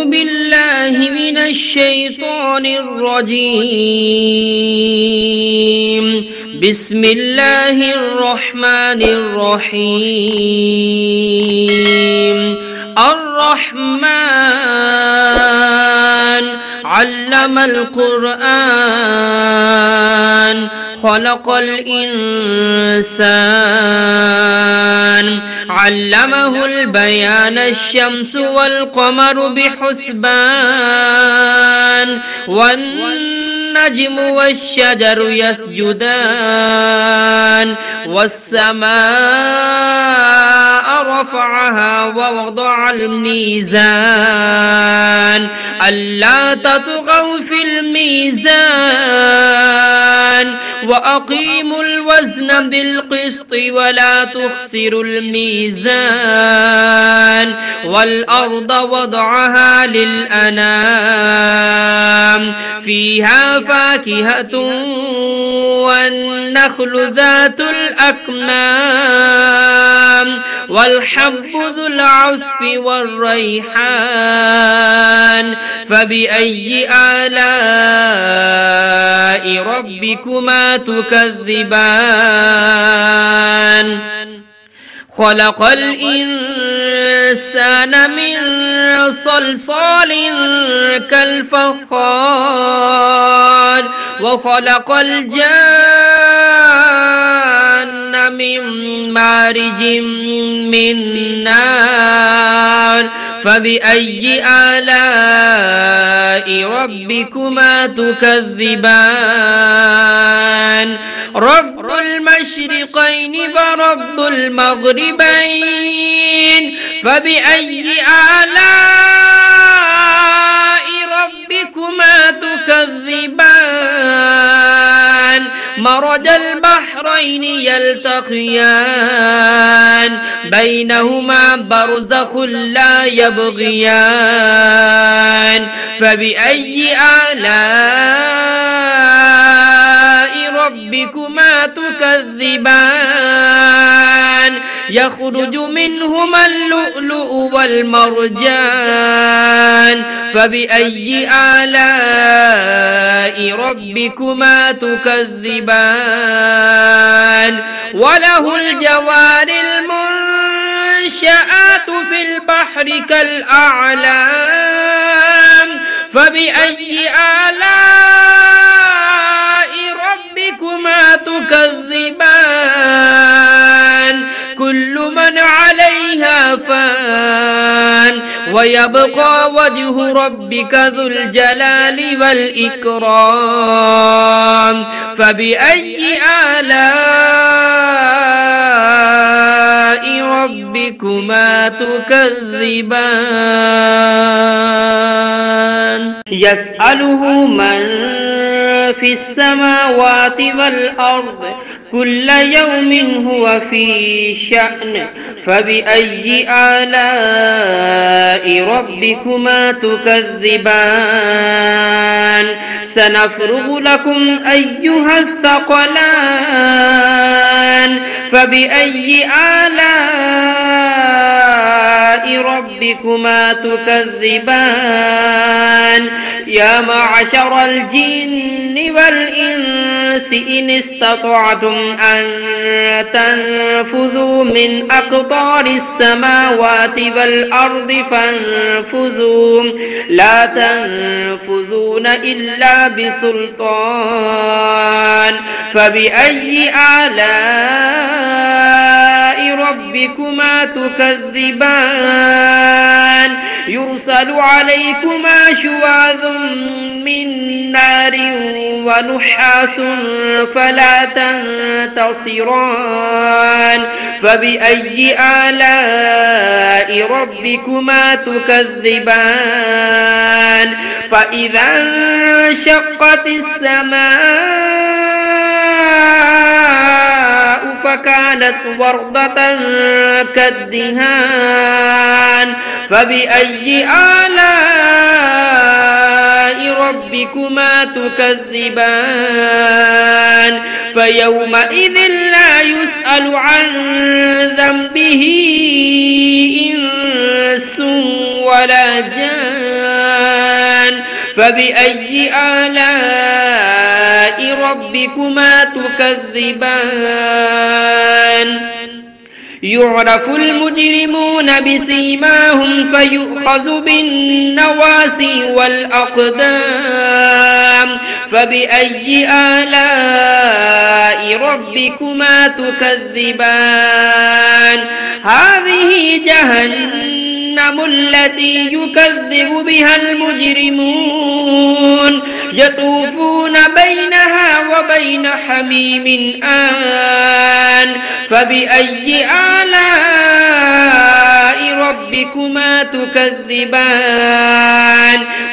بالله من الشيطان الرجيم. بسم الله الرحمن الرحيم. الرحمن علم القرآن خلق الإنسان علمه البيان الشمس والقمر بحسبان والنجم والشجر يسجدان والسماء رفعها ووضع الميزان ألا تطغوا في الميزان وأقيموا الوزن بالقسط ولا تخسروا الميزان والأرض وضعها للأنام فيها فاكهة والنخل ذات الأكمام والحب ذو العصف والريحان فبأي آلاء ربكما تكذبان خلق الإنسان من صلصال كالفخار وخلق الجان من مارج من نار فبأي آلاء ربكما تكذبان رب المشرقين ورب المغربين فبأي آلاء ربكما تكذبان مرج البحرين يلتقيان بينهما برزخ لا يبغيان فبأي آلاء ربكما تكذبان يخرج منهما اللؤلؤ والمرجان فبأي آلاء ربكما تكذبان وله الجوار المنشآت في البحر كالأعلام فبأي آلاء ربكما تكذبان كل من عليها فان ويبقى وجه ربك ذو الجلال والإكرام فبأي آلاء ربكما تكذبان يسأله من في السماوات والأرض كل يوم هو في شأن فبأي آلاء ربكما تكذبان سنفرغ لكم أيها الثقلان فبأي آلاء ربكما تكذبان يا معشر الجن والإنس إن استطعتم أن تنفذوا من أقطار السماوات والأرض فانفذوا لا تنفذون إلا بسلطان فبأي آلاء ربكما تكذبان يرسل عليكما شواظ من نار ونحاس فلا تنتصران فبأي آلاء ربكما تكذبان فإذا انشقت السماء فكانت وردة كالدهان فبأي آلاء ربكما تكذبان فيومئذ لا يسأل عن ذنبه إنس ولا جان فبأي آلاء ربكما تكذبان يعرف المجرمون بسيماهم فيؤخذ بالنواسي والأقدام فبأي آلاء ربكما تكذبان هذه جهنم التي يكذب بها المجرمون يطوفون بينها وبين حميم آن فبأي آلاء ربكما تكذبان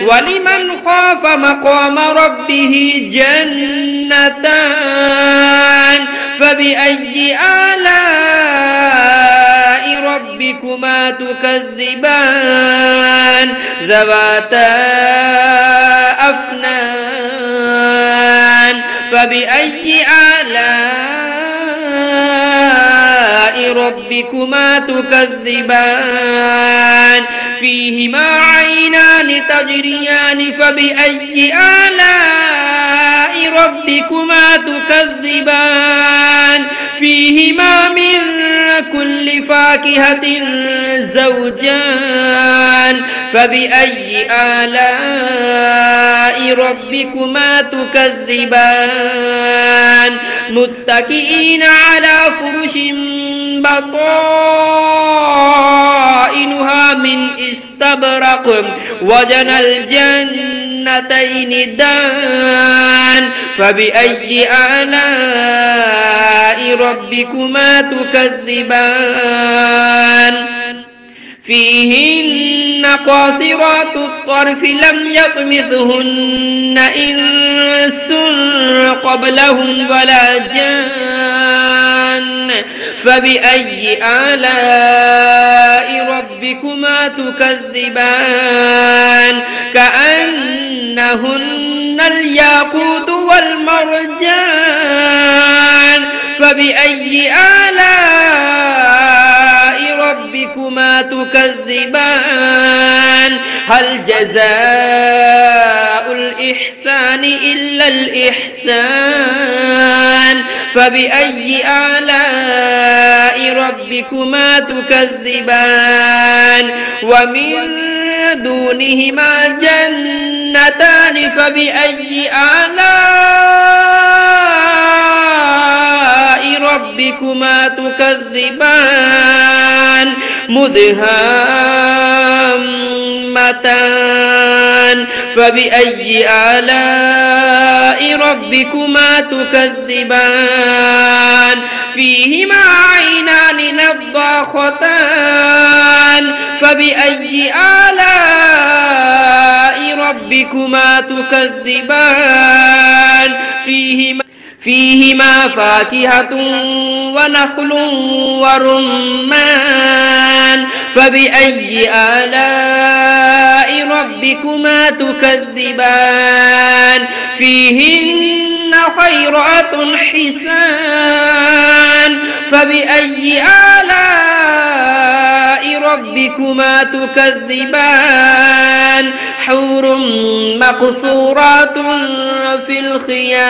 ولمن خاف مقام ربه جنتان فبأي آلاء ربكما تكذبان ذواتا أفنان فبأي آلاء ربكما تكذبان فيهما عينان تجريان فبأي آلاء ربكما تكذبان فيهما من كل فاكهة زوجان فبأي آلاء ربكما تكذبان متكئين على فرش بطائنها من استبرق وجنى الجنتين دان فبأي آلاء ربكما تكذبان فيهن قاصرات الطرف لم يطمثهن إنس قبلهم ولا جان فبأي آلاء ربكما تكذبان كأنهن الياقوت والمرجان فبأي آلاء ربكما تكذبان هل جزاء الإحسان إلا الإحسان فبأي آلاء ربكما تكذبان ومن دونهما جنتان فبأي آلاء ربكما تكذبان مدهامتان فبأي آلاء ربكما تكذبان فيهما عينان نضاختان فبأي آلاء ربكما تكذبان فيهما فاكهة ونخل ورمان فبأي آلاء ربكما تكذبان فيهن خيرات حسان فبأي آلاء ربكما تكذبان حور مقصورات في الخيام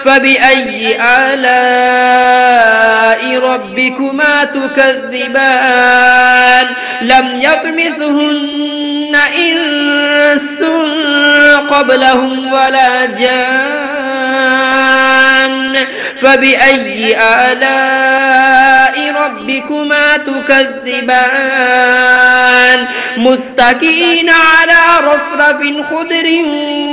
فبأي آلاء ربكما تكذبان لم يطمثهن إنس قبلهم ولا جان فبأي آلاء ربكما تكذبان متكئين على رفرف خضر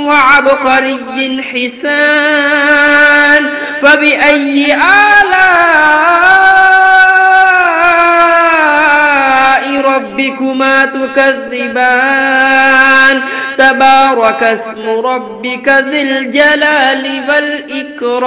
وعبقري حسان فبأي آلاء ربكما تكذبان تبارك اسم ربك ذي الجلال والإكرام.